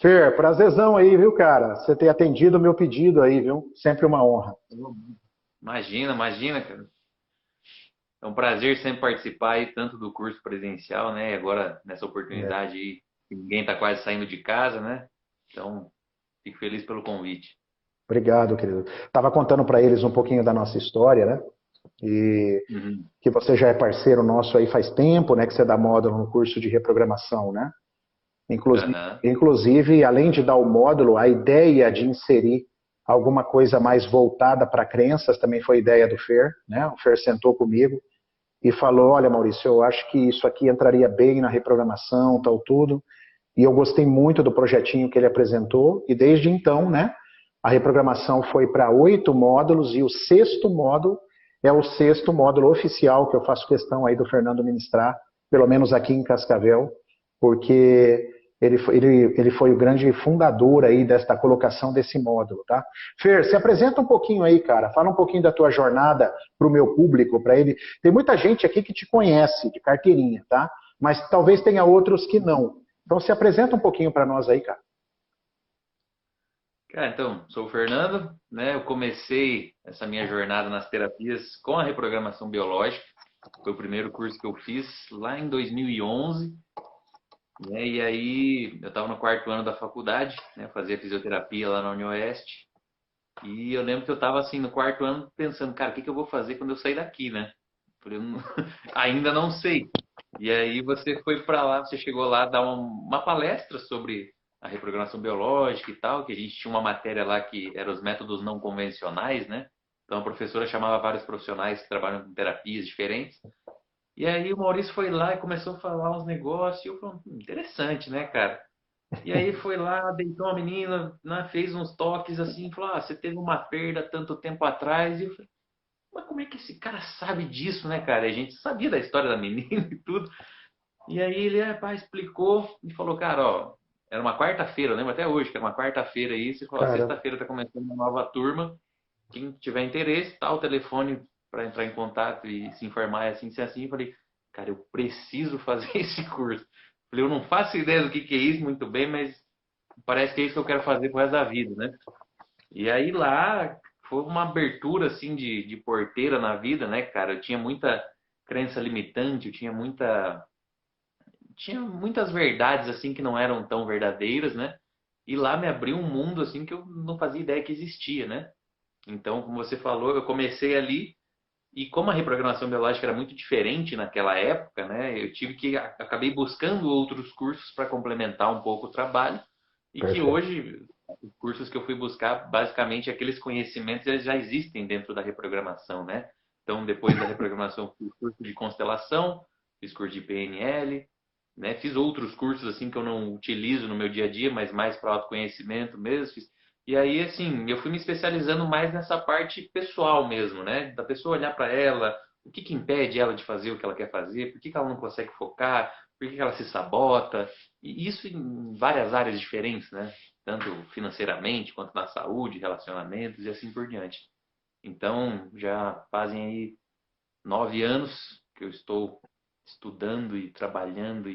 Fer, prazerzão aí, viu, cara? Você ter atendido o meu pedido aí, viu? Sempre uma honra. Imagina, imagina, cara. É um prazer sempre participar aí, tanto do curso presencial, né? E agora, nessa É, oportunidade aí, que ninguém tá quase saindo de casa, né? Então, fico feliz pelo convite. obrigado, querido. Tava contando para eles um pouquinho da nossa história, né? E Uhum. que você já é parceiro nosso aí faz tempo, né? Que você dá módulo no curso de reprogramação, né? Inclusive, Aham. inclusive, além de dar o módulo, a ideia de inserir alguma coisa mais voltada para crenças também foi ideia do Fer, né? O Fer sentou comigo e falou: Olha, Maurício, eu acho que isso aqui entraria bem na reprogramação, tal, tudo. E eu gostei muito do projetinho que ele apresentou, e desde então, né, a reprogramação foi para 8 módulos, e o sexto módulo é o sexto módulo oficial que eu faço questão aí do Fernando ministrar, pelo menos aqui em Cascavel, porque ele foi o grande fundador aí desta colocação desse módulo, tá? Fer, se apresenta um pouquinho aí, cara, fala um pouquinho da tua jornada para o meu público, para ele. Tem muita gente aqui que te conhece de carteirinha, tá? Mas talvez tenha outros que não. Então se apresenta um pouquinho para nós aí, cara. Cara, então, sou o Fernando, né? Eu comecei essa minha jornada nas terapias com a reprogramação biológica. Foi o primeiro curso que eu fiz lá em 2011, né? E aí, eu estava no quarto ano da faculdade, né? Eu fazia fisioterapia lá na Unioeste. E eu lembro que eu tava assim no quarto ano pensando, cara, o que que eu vou fazer quando eu sair daqui, né? Falei, ainda não sei. E aí você foi para lá, você chegou lá dar uma palestra sobre a reprogramação biológica e tal, que a gente tinha uma matéria lá que era os métodos não convencionais, né? Então a professora chamava vários profissionais que trabalham com terapias diferentes. E aí o Maurício foi lá e começou a falar uns negócios, e eu falei, interessante, né, cara? E aí foi lá, deitou a menina, né, fez uns toques assim, falou: Ah, você teve uma perda tanto tempo atrás. E eu falei: Mas como é que esse cara sabe disso, né, cara? A gente sabia da história da menina e tudo. E aí ele, pá, explicou e falou: Cara, ó, era uma quarta-feira, eu lembro até hoje que era uma quarta-feira aí. Você falou: Cara, Sexta-feira tá começando uma nova turma. Quem tiver interesse, tá o telefone para entrar em contato e se informar assim, se assim. Eu falei: Cara, eu preciso fazer esse curso. Eu falei: Eu não faço ideia do que é isso muito bem, mas parece que é isso que eu quero fazer pro resto da vida, né? E aí lá foi uma abertura assim de porteira na vida, né, cara? Eu tinha muita crença limitante, tinha muitas verdades assim que não eram tão verdadeiras, né? E lá me abriu um mundo assim que eu não fazia ideia que existia, né? Então, como você falou, eu comecei ali e como a reprogramação biológica era muito diferente naquela época, né? Eu tive que acabei buscando outros cursos para complementar um pouco o trabalho e que perfeito. hoje os cursos que eu fui buscar, basicamente aqueles conhecimentos eles já existem dentro da reprogramação, né? Então, depois da reprogramação, fiz curso de constelação, fiz curso de PNL, né? Fiz outros cursos assim que eu não utilizo no meu dia a dia, mas mais para autoconhecimento mesmo. E aí, assim, eu fui me especializando mais nessa parte pessoal mesmo, né? Da pessoa olhar para ela, o que que impede ela de fazer o que ela quer fazer, por que que ela não consegue focar, por que que ela se sabota, e isso em várias áreas diferentes, né? Tanto financeiramente quanto na saúde, relacionamentos e assim por diante. Então, já fazem aí 9 anos que eu estou estudando e trabalhando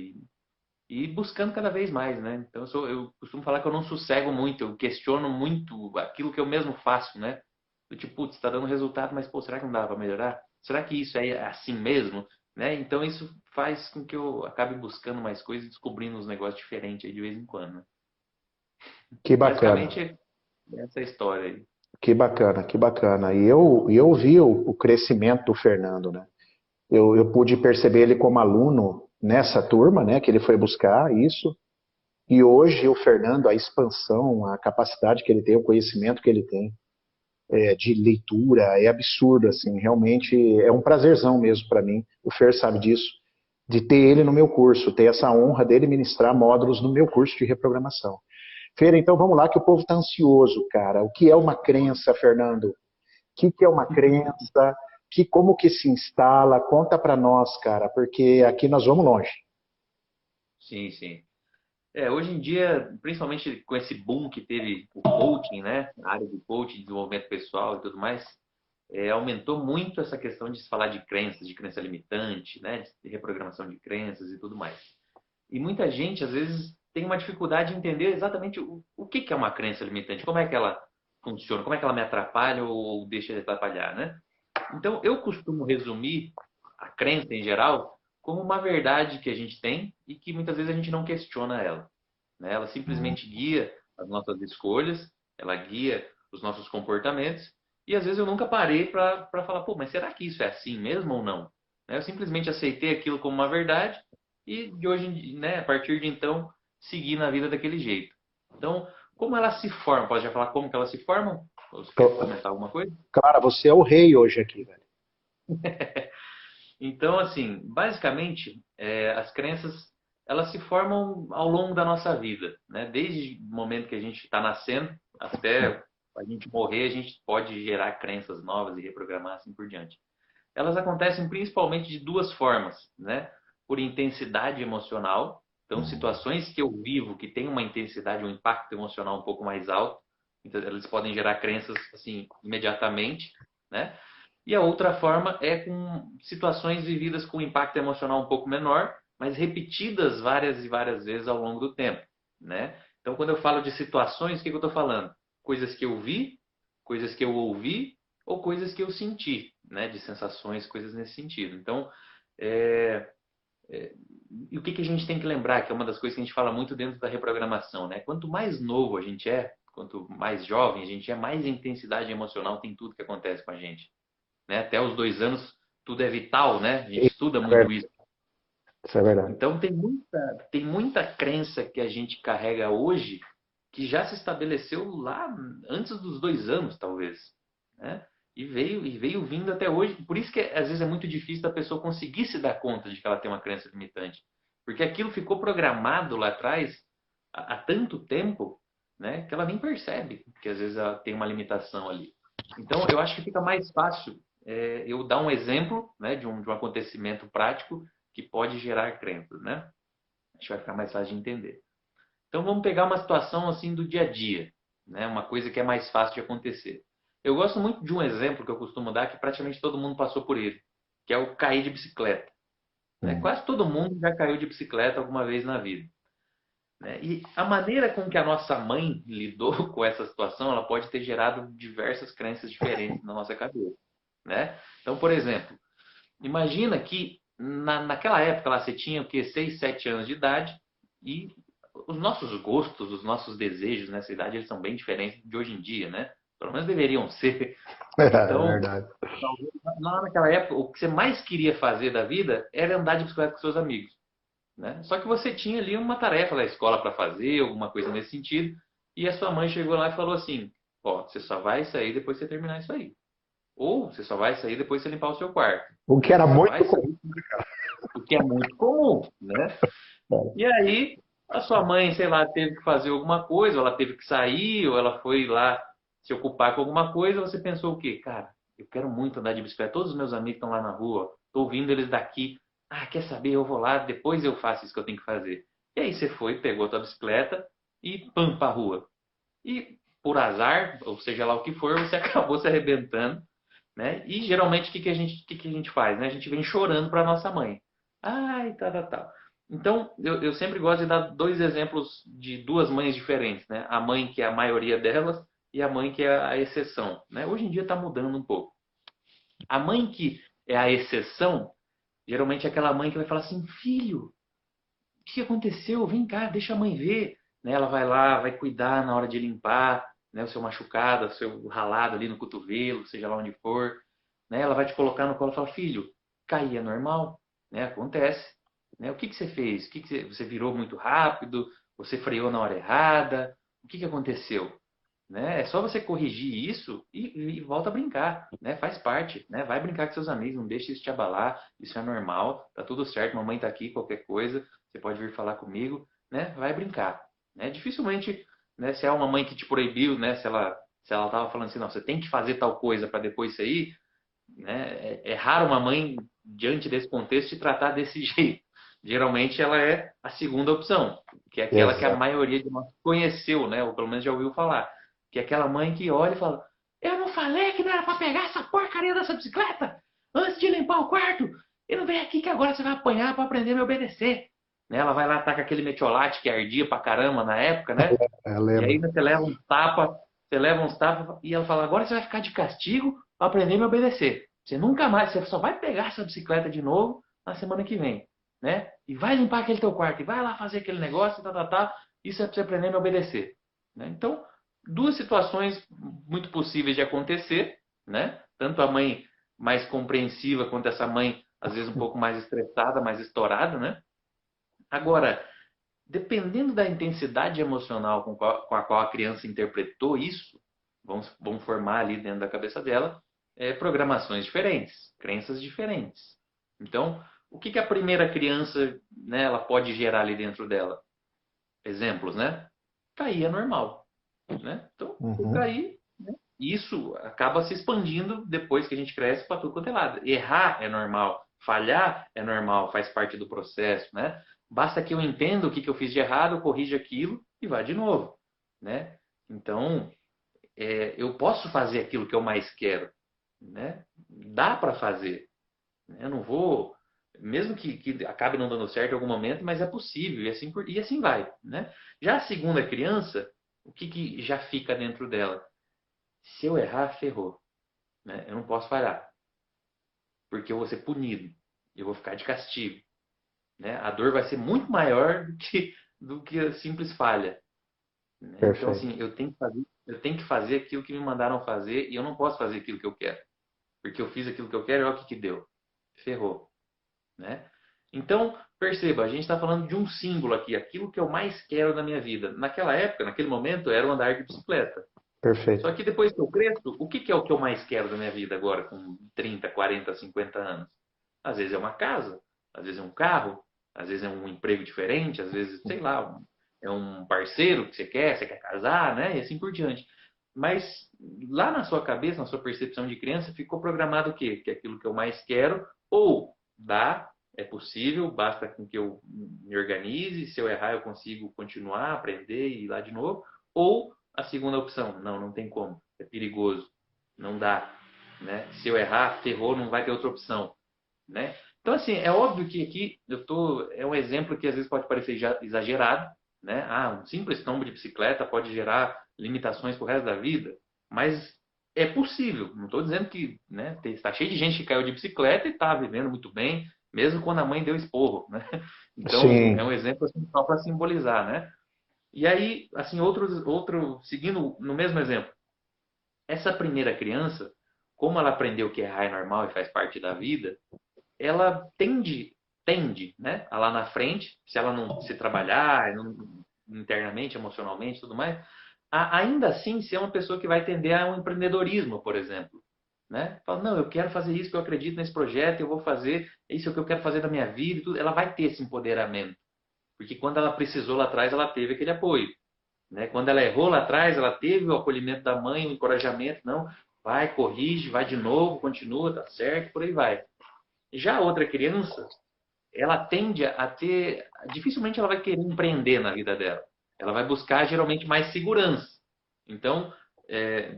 e buscando cada vez mais, né? Então eu costumo falar que eu não sossego muito, eu questiono muito aquilo que eu mesmo faço, né? Do tipo, putz, está dando resultado, mas pô, será que não dá para melhorar? Será que isso é assim mesmo? Né? Então isso faz com que eu acabe buscando mais coisas e descobrindo uns negócios diferentes aí de vez em quando, né? Que bacana, Basicamente, essa é a história aí. que bacana, que bacana. E eu vi o crescimento do Fernando, né? Eu pude perceber ele como aluno nessa turma, né? Que ele foi buscar isso. E hoje o Fernando, a expansão, a capacidade que ele tem, o conhecimento que ele tem de leitura é absurdo, assim. Realmente é um prazerzão mesmo para mim. O Fer sabe disso, de ter ele no meu curso, ter essa honra dele ministrar módulos no meu curso de reprogramação. Feira, então vamos lá que o povo está ansioso, cara. O que é uma crença, Fernando? O que é uma crença? Como que se instala? Conta para nós, cara, porque aqui nós vamos longe. Sim, sim. Hoje em dia, principalmente com esse boom que teve o coaching, né? A área do coaching, desenvolvimento pessoal e tudo mais, aumentou muito essa questão de se falar de crenças, de crença limitante, né? De reprogramação de crenças e tudo mais. E muita gente, às vezes, tem uma dificuldade em entender exatamente o que é uma crença limitante, como é que ela funciona, como é que ela me atrapalha ou deixa de atrapalhar, né? Então, eu costumo resumir a crença em geral como uma verdade que a gente tem e que muitas vezes a gente não questiona ela, né? Ela simplesmente guia as nossas escolhas, ela guia os nossos comportamentos e às vezes eu nunca parei para falar, pô, mas será que isso é assim mesmo ou não? Né? Eu simplesmente aceitei aquilo como uma verdade e de hoje, né, a partir de então, segui na vida daquele jeito. Então, como elas se formam? Pode já falar como que elas se formam? Ou você quer comentar alguma coisa? Cara, você é o rei hoje aqui, velho. Então, assim, basicamente, as crenças elas se formam ao longo da nossa vida, né? Desde o momento que a gente está nascendo até a gente morrer, a gente pode gerar crenças novas e reprogramar assim por diante. Elas acontecem principalmente de duas formas, né? Por intensidade emocional, então situações que eu vivo que têm uma intensidade, um impacto emocional um pouco mais alto, então elas podem gerar crenças assim imediatamente, né? E a outra forma é com situações vividas com impacto emocional um pouco menor, mas repetidas várias e várias vezes ao longo do tempo, né? Então, quando eu falo de situações, o que eu estou falando? Coisas que eu vi, coisas que eu ouvi ou coisas que eu senti, né? De sensações, coisas nesse sentido. Então, é, e o que a gente tem que lembrar, que é uma das coisas que a gente fala muito dentro da reprogramação, né? Quanto mais novo a gente é, quanto mais jovem a gente é, mais intensidade emocional tem tudo que acontece com a gente, né? Até os 2 anos tudo é vital, né? A gente Isso estuda é muito verdade. isso. Isso é verdade. Então tem muita crença que a gente carrega hoje que já se estabeleceu lá antes dos 2 anos, talvez, né? E veio vindo até hoje. Por isso que às vezes é muito difícil da pessoa conseguir se dar conta de que ela tem uma crença limitante. Porque aquilo ficou programado lá atrás há tanto tempo, né? Que ela nem percebe que às vezes ela tem uma limitação ali. Então eu acho que fica mais fácil eu dar um exemplo, né, de um acontecimento prático que pode gerar crenças, né? Acho que vai ficar mais fácil de entender. Então vamos pegar uma situação assim do dia a dia, né? Uma coisa que é mais fácil de acontecer. Eu gosto muito de um exemplo que eu costumo dar que praticamente todo mundo passou por ele, que é o cair de bicicleta, né? Hum. Quase todo mundo já caiu de bicicleta alguma vez na vida, né? E a maneira com que a nossa mãe lidou com essa situação, ela pode ter gerado diversas crenças diferentes na nossa cabeça, né? Então, por exemplo, imagina que naquela época lá você tinha o quê? 6, 7 anos de idade e os nossos gostos, os nossos desejos nessa idade, eles são bem diferentes de hoje em dia, né? Pelo menos deveriam ser. É Então, verdade. talvez lá naquela época, o que você mais queria fazer da vida era andar de bicicleta com seus amigos, né? Só que você tinha ali uma tarefa da escola para fazer, alguma coisa nesse sentido, e a sua mãe chegou lá e falou assim: ó, você só vai sair depois que você terminar isso aí. Ou você só vai sair depois que você limpar o seu quarto. O que Ou era você só vai muito sair o que é muito comum, né? comum. E aí a sua mãe, sei lá, teve que fazer alguma coisa, ou ela teve que sair, ou ela foi lá se ocupar com alguma coisa, você pensou o quê? Cara, eu quero muito andar de bicicleta, todos os meus amigos estão lá na rua, estou ouvindo eles daqui. Ah, quer saber? Eu vou lá, depois eu faço isso que eu tenho que fazer. E aí você foi, pegou a tua bicicleta e pam pra rua. E por azar, ou seja lá o que for, você acabou se arrebentando, né? E geralmente o que a gente faz, né? A gente vem chorando para nossa mãe. Ai, tal, tal, tal. Então, eu sempre gosto de dar dois exemplos de duas mães diferentes, né? A mãe que é a maioria delas e a mãe que é a exceção, né? Hoje em dia está mudando um pouco. A mãe que é a exceção, geralmente é aquela mãe que vai falar assim, filho, o que aconteceu? Vem cá, deixa a mãe ver. Né? Ela vai lá, vai cuidar na hora de limpar, né, o seu machucado, o seu ralado ali no cotovelo, seja lá onde for. Né? Ela vai te colocar no colo e falar, filho, cair é normal, né? Acontece. Né? O que você fez? Você virou muito rápido? Você freou na hora errada? O que aconteceu? Né? É só você corrigir isso e volta a brincar, né? Faz parte, né? Vai brincar com seus amigos, não deixe isso te abalar, isso é normal, tá tudo certo, mamãe tá aqui, qualquer coisa, você pode vir falar comigo, né? Vai brincar, né? Dificilmente, né, se é uma mãe que te proibiu, né, se ela tava falando assim, não, você tem que fazer tal coisa para depois sair, né? É raro uma mãe diante desse contexto te tratar desse jeito. Geralmente ela é a segunda opção, que é aquela que a Exato. maioria de nós conheceu, né? Ou pelo menos já ouviu falar. Que é aquela mãe que olha e fala: eu não falei que não era para pegar essa porcaria dessa bicicleta antes de limpar o quarto? E não vem aqui que agora você vai apanhar para aprender a me obedecer. né? Ela vai lá, taca aquele metiolate que ardia pra caramba na época, né? Eu E aí lembro. você leva uns tapas e ela fala, agora você vai ficar de castigo para aprender a me obedecer. Você nunca mais, você só vai pegar essa bicicleta de novo na semana que vem, né? E vai limpar aquele teu quarto, e vai lá fazer aquele negócio, isso é para você aprender a me obedecer, né? Então, duas situações muito possíveis de acontecer, né? Tanto a mãe mais compreensiva quanto essa mãe, às vezes, um pouco mais estressada, mais estourada, né? Agora, dependendo da intensidade emocional com a qual a criança interpretou isso, vamos formar ali dentro da cabeça dela programações diferentes, crenças diferentes. Então, o que, que a primeira criança, né, ela pode gerar ali dentro dela? Exemplos, né? Cair é normal, né? Então, eu Uhum. caí, né? Isso acaba se expandindo depois que a gente cresce para tudo quanto é lado. Errar é normal, falhar é normal, faz parte do processo, né? Basta que eu entenda o que, que eu fiz de errado, eu corrijo aquilo e vá de novo, né? Então, eu posso fazer aquilo que eu mais quero, né? Dá para fazer, né? Eu não vou, mesmo que acabe não dando certo em algum momento, mas é possível e assim vai, né? Já a segunda criança, o que, que já fica dentro dela? Se eu errar, ferrou, né? Eu não posso falhar, porque eu vou ser punido, eu vou ficar de castigo, né? A dor vai ser muito maior do que a simples falha, né? Então, Perfeito. assim, eu tenho que fazer aquilo que me mandaram fazer e eu não posso fazer aquilo que eu quero, porque eu fiz aquilo que eu quero e olha o que que deu, ferrou, né? Então, perceba, a gente está falando de um símbolo aqui, aquilo que eu mais quero na minha vida. Naquela época, naquele momento, era o andar de bicicleta. Perfeito. Só que depois que eu cresço, o que que é o que eu mais quero da minha vida agora, com 30, 40, 50 anos? Às vezes é uma casa, às vezes é um carro, às vezes é um emprego diferente, às vezes, sei lá, é um parceiro que você quer casar, né? E assim por diante. Mas lá na sua cabeça, na sua percepção de criança, ficou programado o quê? Que é aquilo que eu mais quero, ou dá, é possível, basta com que eu me organize, se eu errar eu consigo continuar, aprender e ir lá de novo, ou a segunda opção, não, não tem como, é perigoso, não dá, né? Se eu errar, ferrou, não vai ter outra opção, né? Então, assim, é óbvio que aqui é um exemplo que às vezes pode parecer exagerado, né? Ah, um simples tombo de bicicleta pode gerar limitações pro resto da vida, mas é possível. Não estou dizendo que, né, está cheio de gente que caiu de bicicleta e está vivendo muito bem, mesmo quando a mãe deu esporro, né? Então, é Sim, um exemplo assim, só para simbolizar, né? E aí, assim, seguindo no mesmo exemplo, essa primeira criança, como ela aprendeu que errar é normal e faz parte da vida, ela tende, né, a lá na frente, se ela não se trabalhar internamente, emocionalmente, tudo mais, ainda assim ser uma pessoa que vai tender a um empreendedorismo, por exemplo, né? Fala, não, eu quero fazer isso, que eu acredito nesse projeto, eu vou fazer, isso é o que eu quero fazer da minha vida, e tudo. Ela vai ter esse empoderamento, porque quando ela precisou lá atrás, ela teve aquele apoio, né? Quando ela errou lá atrás, ela teve o acolhimento da mãe, o encorajamento, não, vai, corrige, vai de novo, continua, tá certo, por aí vai. Já a outra criança, ela tende a ter. Dificilmente ela vai querer empreender na vida dela. Ela vai buscar geralmente mais segurança. Então,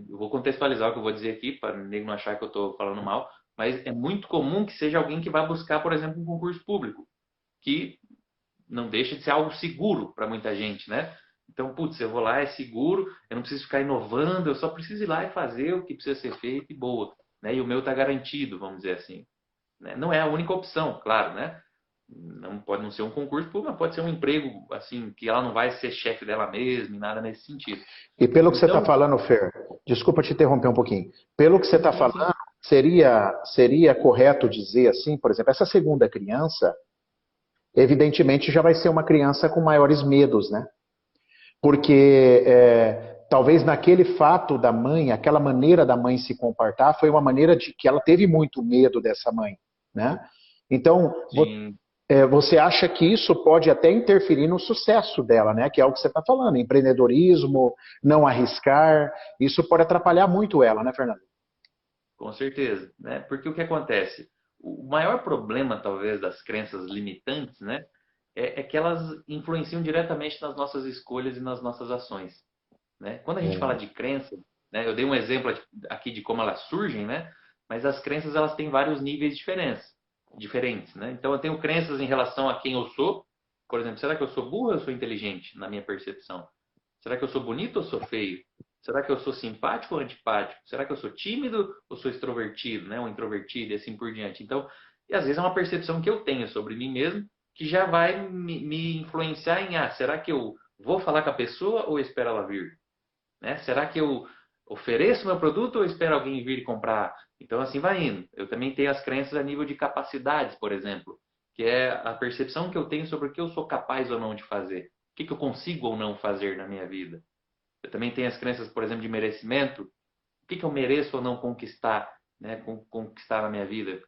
eu vou contextualizar o que eu vou dizer aqui, para ninguém não achar que eu estou falando mal, mas é muito comum que seja alguém que vai buscar, por exemplo, um concurso público, que não deixa de ser algo seguro para muita gente, né? Então, putz, eu vou lá, é seguro, eu não preciso ficar inovando, eu só preciso ir lá e fazer o que precisa ser feito e boa, né? E o meu está garantido, vamos dizer assim, né? Não é a única opção, claro, né? Não pode não ser um concurso público, mas pode ser um emprego assim que ela não vai ser chefe dela mesma e nada nesse sentido. e pelo que você está Então, falando, Fer, desculpa te interromper um pouquinho. Pelo que você está sim, sim, falando, seria correto dizer assim, por exemplo, essa segunda criança, evidentemente já vai ser uma criança com maiores medos, né? Porque talvez naquele fato da mãe, aquela maneira da mãe se comportar, foi uma maneira de que ela teve muito medo dessa mãe, né? Então, sim, você acha que isso pode até interferir no sucesso dela, né? Que é o que você está falando, empreendedorismo, não arriscar, isso pode atrapalhar muito ela, né, Fernando? com certeza, né? Porque o que acontece? O maior problema, talvez, das crenças limitantes, né, é que elas influenciam diretamente nas nossas escolhas e nas nossas ações, né? Quando a gente fala É, de crença, né, eu dei um exemplo aqui de como elas surgem, né? Mas as crenças elas têm vários níveis diferentes, né? Então eu tenho crenças em relação a quem eu sou, Por exemplo, será que eu sou burro ou eu sou inteligente na minha percepção? Será que eu sou bonito ou sou feio? Será que eu sou simpático ou antipático? Será que eu sou tímido ou sou extrovertido, né? Ou introvertido e assim por diante. Então, e às vezes é uma percepção que eu tenho sobre mim mesmo que já vai me influenciar em, será que eu vou falar com a pessoa ou espero ela vir? Né? Será que eu ofereço meu produto ou espero alguém vir comprar? Então, assim vai indo. Eu também tenho as crenças a nível de capacidades, por exemplo, que é a percepção que eu tenho sobre o que eu sou capaz ou não de fazer. O que eu consigo ou não fazer na minha vida. Eu também tenho as crenças, por exemplo, de merecimento. O que eu mereço ou não conquistar, né? Conquistar na minha vida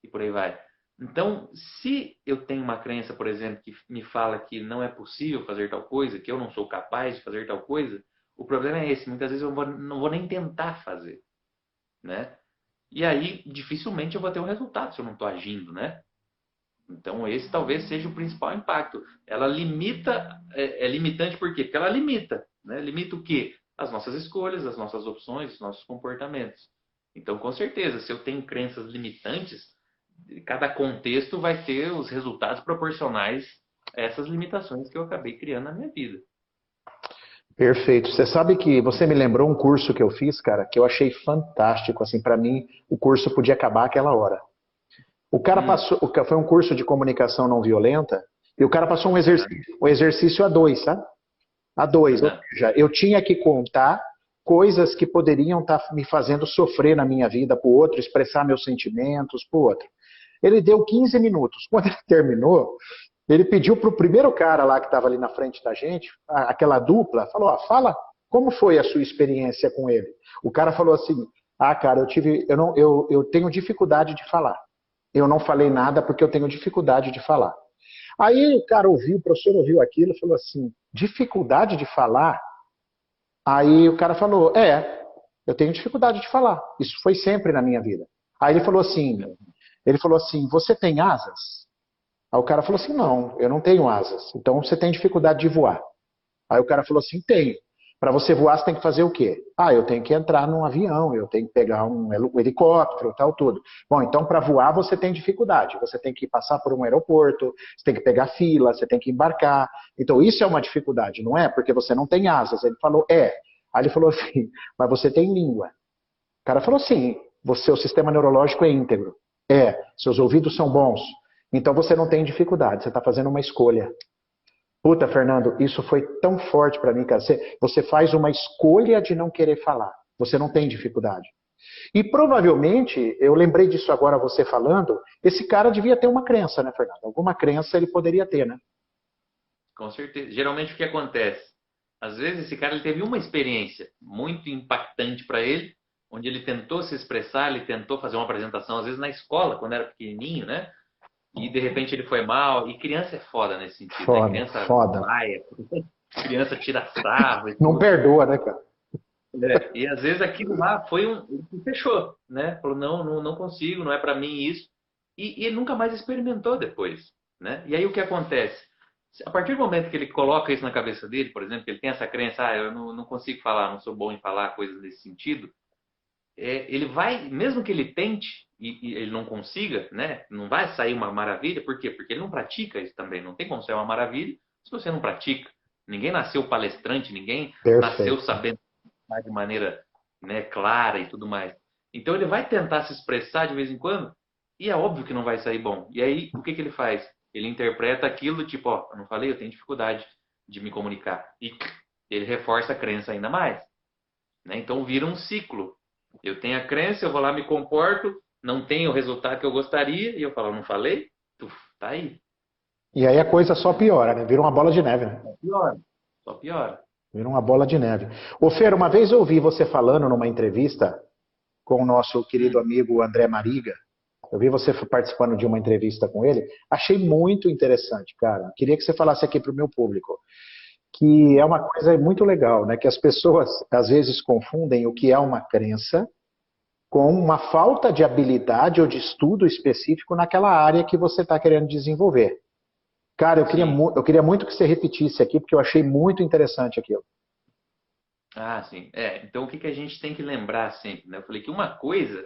e por aí vai. Então, se eu tenho uma crença, por exemplo, que me fala que não é possível fazer tal coisa, que eu não sou capaz de fazer tal coisa, o problema é esse. Muitas vezes eu não vou nem tentar fazer, né? E aí, dificilmente eu vou ter um resultado se eu não estou agindo, né? Então, esse talvez seja o principal impacto. Ela limita, é limitante por quê? Porque ela limita, né? Limita o quê? As nossas escolhas, as nossas opções, os nossos comportamentos. Então, com certeza, se eu tenho crenças limitantes, cada contexto vai ter os resultados proporcionais a essas limitações que eu acabei criando na minha vida. Perfeito. Você sabe que você me lembrou um curso que eu fiz, cara, que eu achei fantástico. Assim, para mim, o curso podia acabar aquela hora. O cara passou, foi um curso de comunicação não violenta, e o cara passou um exercício a dois, sabe? A dois. Ou Uhum. seja, eu tinha que contar coisas que poderiam estar me fazendo sofrer na minha vida para o outro, expressar meus sentimentos para o outro. Ele deu 15 minutos. Quando ele terminou, ele pediu para o primeiro cara lá que estava ali na frente da gente, aquela dupla, falou: fala como foi a sua experiência com ele. O cara falou assim: cara, eu tenho dificuldade de falar. Eu não falei nada porque eu tenho dificuldade de falar. Aí o cara ouviu, o professor ouviu aquilo e falou assim: dificuldade de falar? Aí o cara falou: eu tenho dificuldade de falar. Isso foi sempre na minha vida. Aí ele falou assim, você tem asas? Aí o cara falou assim, não, eu não tenho asas. Então você tem dificuldade de voar. Aí o cara falou assim, tenho. Para você voar, você tem que fazer o quê? Eu tenho que entrar num avião, eu tenho que pegar um helicóptero, tal, tudo. Bom, então para voar você tem dificuldade. Você tem que passar por um aeroporto, você tem que pegar fila, você tem que embarcar. Então isso é uma dificuldade, não é? Porque você não tem asas. Ele falou, é. Aí ele falou assim, mas você tem língua. O cara falou, sim, seu sistema neurológico é íntegro. Seus ouvidos são bons. Então você não tem dificuldade, você está fazendo uma escolha. Puta, Fernando, isso foi tão forte para mim, cara. Você faz uma escolha de não querer falar. Você não tem dificuldade. E provavelmente, eu lembrei disso agora você falando, esse cara devia ter uma crença, né, Fernando? Alguma crença ele poderia ter, né? Com certeza. Geralmente o que acontece? Às vezes esse cara ele teve uma experiência muito impactante para ele, onde ele tentou se expressar, ele tentou fazer uma apresentação, às vezes na escola, quando era pequenininho, né? E de repente ele foi mal. E criança é foda nesse sentido, né? Foda, Criança foda. vai, criança tira sarro e Não tudo. perdoa, né, cara? E às vezes aquilo lá foi fechou, né? Falou, não consigo, não é para mim isso. E ele nunca mais experimentou depois, né? E aí o que acontece? A partir do momento que ele coloca isso na cabeça dele, por exemplo, que ele tem essa crença, eu não consigo falar, não sou bom em falar coisas nesse sentido, ele vai, mesmo que ele tente e ele não consiga, né? Não vai sair uma maravilha, por quê? Porque ele não pratica isso também. Não tem como sair uma maravilha se você não pratica. Ninguém nasceu palestrante, ninguém nasceu Perfeito. sabendo de maneira, né, clara e tudo mais. Então ele vai tentar se expressar de vez em quando e é óbvio que não vai sair bom. E aí o que ele faz? Ele interpreta aquilo tipo, eu não falei, eu tenho dificuldade de me comunicar. E ele reforça a crença ainda mais, né? Então vira um ciclo. Eu tenho a crença, eu vou lá, me comporto, não tenho o resultado que eu gostaria e eu falo, não falei? Tá aí. E aí a coisa só piora, né? Vira uma bola de neve, né? Só piora. Só piora. Vira uma bola de neve. Ô, Fer, uma vez eu ouvi você falando numa entrevista com o nosso querido amigo André Mariga. Eu vi você participando de uma entrevista com ele. Achei muito interessante, cara. Queria que você falasse aqui para o meu público, que é uma coisa muito legal, né? Que as pessoas às vezes confundem o que é uma crença com uma falta de habilidade ou de estudo específico naquela área que você está querendo desenvolver. Cara, Sim. eu queria muito que você repetisse aqui, porque eu achei muito interessante aquilo. Ah, sim. Então o que a gente tem que lembrar sempre, né? Eu falei que uma coisa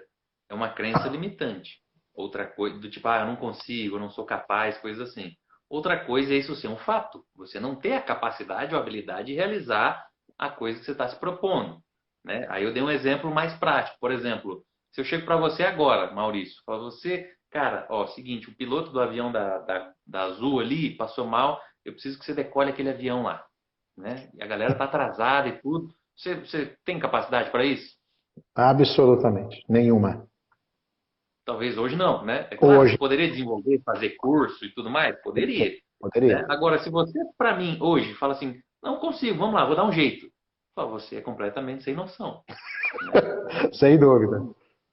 é uma crença limitante. Outra coisa, do tipo, eu não consigo, eu não sou capaz, coisas assim. Outra coisa é isso ser um fato. Você não ter a capacidade ou habilidade de realizar a coisa que você está se propondo, né? Aí eu dei um exemplo mais prático. Por exemplo, se eu chego para você agora, Maurício, falo você, cara, ó, seguinte, o piloto do avião da Azul ali passou mal, eu preciso que você decole aquele avião lá, né? E a galera tá atrasada e tudo. Você tem capacidade para isso? Absolutamente. Nenhuma. Talvez hoje não, né? É claro, você Hoje, poderia desenvolver, fazer curso e tudo mais? Poderia, poderia. né? Agora, se você, para mim, hoje, fala assim, não consigo, vamos lá, vou dar um jeito. Fala, você é completamente sem noção, né? Sem dúvida.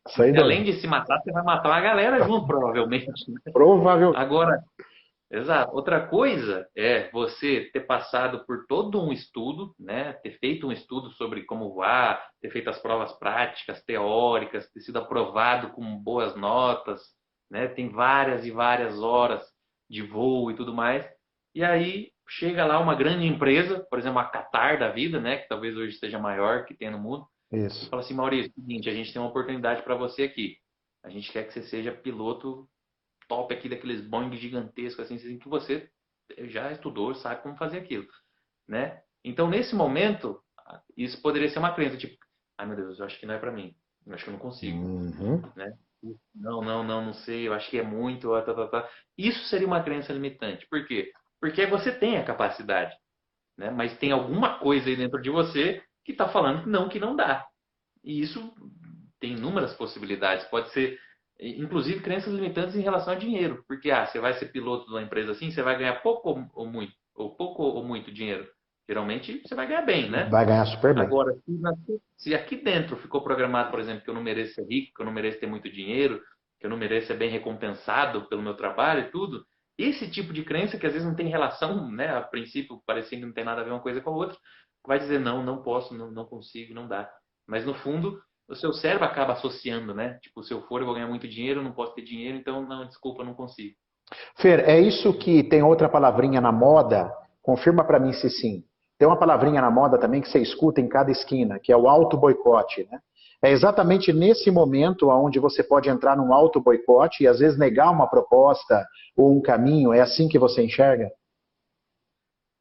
Sem E além dúvida. de se matar, você vai matar uma galera junto, provavelmente, né? Provável. Agora, exato. Outra coisa é você ter passado por todo um estudo, né? Ter feito um estudo sobre como voar, ter feito as provas práticas, teóricas, ter sido aprovado com boas notas, né? Tem várias e várias horas de voo e tudo mais. E aí chega lá uma grande empresa, por exemplo, a Qatar da vida, né? Que talvez hoje seja a maior que tem no mundo, e Isso. fala assim, Maurício, é o seguinte, a gente tem uma oportunidade para você aqui. A gente quer que você seja piloto top aqui daqueles Boeing gigantescos, assim, que você já estudou, sabe como fazer aquilo, né? Então, nesse momento, isso poderia ser uma crença, tipo, ai meu Deus, eu acho que não é para mim, eu acho que eu não consigo, Uhum. né? Não sei, eu acho que é muito, Isso seria uma crença limitante. Por quê? Porque você tem a capacidade, né? Mas tem alguma coisa aí dentro de você que está falando que não dá. E isso tem inúmeras possibilidades. Pode ser, inclusive, crenças limitantes em relação a dinheiro. Porque, você vai ser piloto de uma empresa assim, você vai ganhar pouco ou muito, ou pouco ou muito dinheiro. Geralmente, você vai ganhar bem, né? Vai ganhar super bem. Agora, se aqui dentro ficou programado, por exemplo, que eu não mereço ser rico, que eu não mereço ter muito dinheiro, que eu não mereço ser bem recompensado pelo meu trabalho e tudo, esse tipo de crença, que às vezes não tem relação, né? A princípio, parecendo que não tem nada a ver uma coisa com a outra, vai dizer, não, não posso, não consigo, não dá. Mas no fundo, o seu cérebro acaba associando, né? Tipo, se eu for, eu vou ganhar muito dinheiro, não posso ter dinheiro, então, não, desculpa, não consigo. Fer, é isso que tem outra palavrinha na moda? Confirma para mim se sim. Tem uma palavrinha na moda também que você escuta em cada esquina, que é o auto-boicote, né? É exatamente nesse momento onde você pode entrar num auto-boicote e às vezes negar uma proposta ou um caminho. É assim que você enxerga?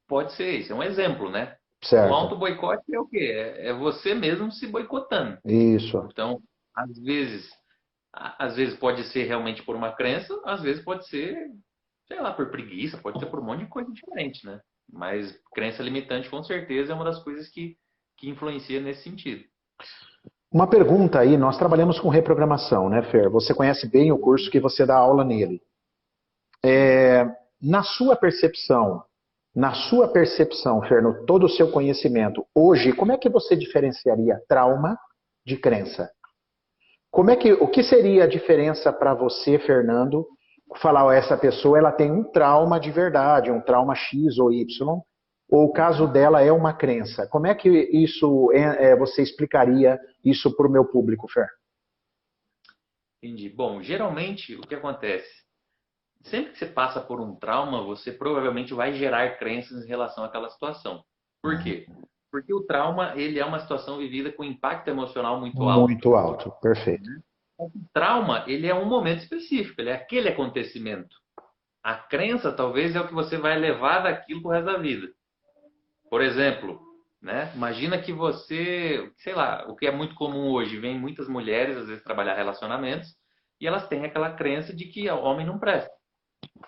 Pode ser, isso é um exemplo, né? O Certo. auto-boicote é o quê? É você mesmo se boicotando. Isso. Então, às vezes, às vezes pode ser realmente por uma crença, às vezes pode ser, sei lá, por preguiça, pode ser por um monte de coisa diferente, né? Mas crença limitante, com certeza, é uma das coisas que influencia nesse sentido. Uma pergunta aí, nós trabalhamos com reprogramação, né, Fer? Você conhece bem o curso que você dá aula nele. Sim. Na sua percepção, Fer, no todo o seu conhecimento, hoje, como é que você diferenciaria trauma de crença? O que seria a diferença para você, Fernando, falar, ó, essa pessoa ela tem um trauma de verdade, um trauma X ou Y, ou o caso dela é uma crença? Como é que você explicaria isso para o meu público, Fer? Entendi. Bom, geralmente o que acontece? Sempre que você passa por um trauma, você provavelmente vai gerar crenças em relação àquela situação. Por quê? Porque o trauma, ele é uma situação vivida com impacto emocional muito alto. Muito alto, perfeito. O trauma, ele é um momento específico, ele é aquele acontecimento. A crença, talvez, é o que você vai levar daquilo pro resto da vida. Por exemplo, né? Imagina que você, sei lá, o que é muito comum hoje, vem muitas mulheres, às vezes, trabalhar relacionamentos, e elas têm aquela crença de que o homem não presta,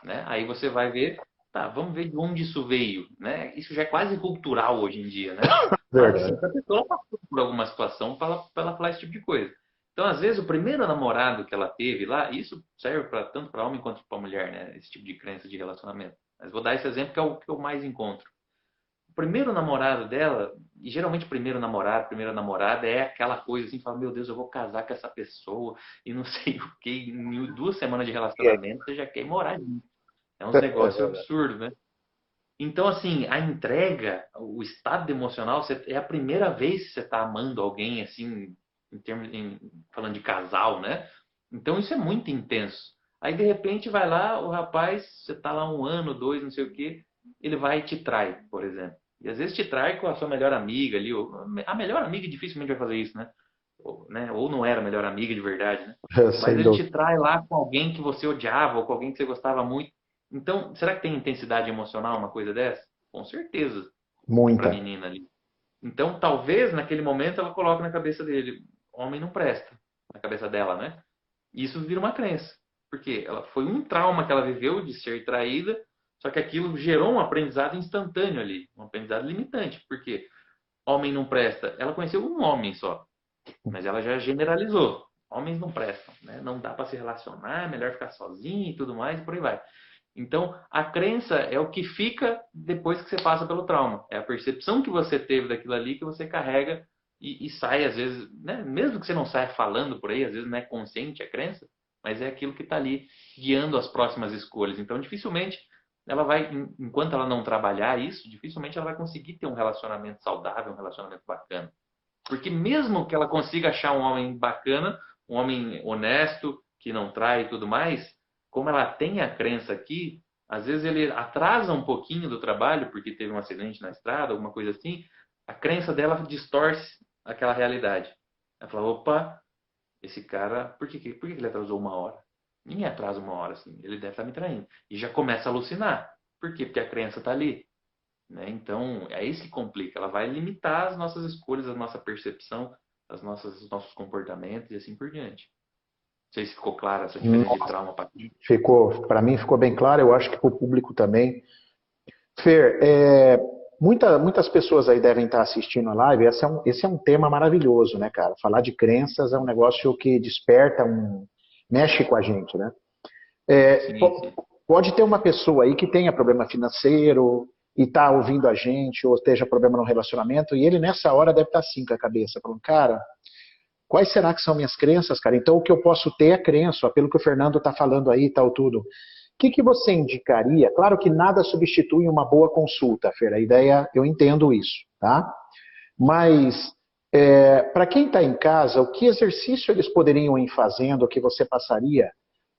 né? Aí você vai ver, tá, vamos ver de onde isso veio, né? Isso já é quase cultural hoje em dia, né? Mas assim, Verdade. se a pessoa passou por alguma situação para ela falar esse tipo de coisa. Então, às vezes, o primeiro namorado que ela teve lá, isso serve para tanto para homem quanto para mulher, né? Esse tipo de crença de relacionamento. Mas vou dar esse exemplo que é o que eu mais encontro. O primeiro namorado dela, e geralmente o primeiro namorado, primeira namorada, é aquela coisa assim, fala, meu Deus, eu vou casar com essa pessoa e não sei o que, em 2 semanas de relacionamento você já quer morar junto. É uns É negócios verdade. absurdos, né? Então, assim, a entrega, o estado emocional, é a primeira vez que você está amando alguém, assim, falando de casal, né? Então, isso é muito intenso. Aí, de repente, vai lá, o rapaz, você está lá 1 ano, 2, não sei o quê, ele vai e te trai, por exemplo. E às vezes te trai com a sua melhor amiga ali, ou a melhor amiga dificilmente vai fazer isso, né? Ou não era a melhor amiga de verdade, né? Mas Sem ele te dúvida. trai lá com alguém que você odiava, ou com alguém que você gostava muito. Então, será que tem intensidade emocional uma coisa dessa? Com certeza, para a Muita. menina ali. Então, talvez naquele momento ela coloque na cabeça dele, homem não presta, na cabeça dela, né? E isso vira uma crença. Porque ela foi um trauma que ela viveu de ser traída, só que aquilo gerou um aprendizado instantâneo ali, um aprendizado limitante. Porque homem não presta, ela conheceu um homem só, mas ela já generalizou. Homens não prestam, né? Não dá para se relacionar, é melhor ficar sozinho e tudo mais, e por aí vai. Então, a crença é o que fica depois que você passa pelo trauma. É a percepção que você teve daquilo ali que você carrega e sai, às vezes, né? Mesmo que você não saia falando por aí, às vezes não é consciente a crença, mas é aquilo que está ali guiando as próximas escolhas. Então, dificilmente ela vai, enquanto ela não trabalhar isso, dificilmente ela vai conseguir ter um relacionamento saudável, um relacionamento bacana. Porque mesmo que ela consiga achar um homem bacana, um homem honesto, que não trai e tudo mais, como ela tem a crença aqui, às vezes ele atrasa um pouquinho do trabalho, porque teve um acidente na estrada, alguma coisa assim, a crença dela distorce aquela realidade. Ela fala, opa, esse cara, por que ele atrasou uma hora? Ninguém atrasa uma hora assim, ele deve estar me traindo. E já começa a alucinar. Por quê? Porque a crença está ali. Né? Então, é isso que complica. Ela vai limitar as nossas escolhas, a nossa percepção, os nossos comportamentos e assim por diante. Não sei se ficou clara essa diferença de trauma para clínica. Ficou, para mim ficou bem claro, eu acho que para o público também. Fer, muitas pessoas aí devem estar assistindo a live. Esse é um tema maravilhoso, né, cara? Falar de crenças é um negócio que desperta mexe com a gente, né? É, Sim, sim. pode ter uma pessoa aí que tenha problema financeiro e está ouvindo a gente, ou esteja problema no relacionamento, e ele nessa hora deve estar assim com a cabeça, falando, cara, quais será que são minhas crenças, cara? Então o que eu posso ter é crença, ó, pelo que o Fernando está falando aí, tal, tudo. O que você indicaria? Claro que nada substitui uma boa consulta, Fer, a ideia, eu entendo isso, tá? Mas, para quem está em casa, o que exercício eles poderiam ir fazendo, o que você passaria,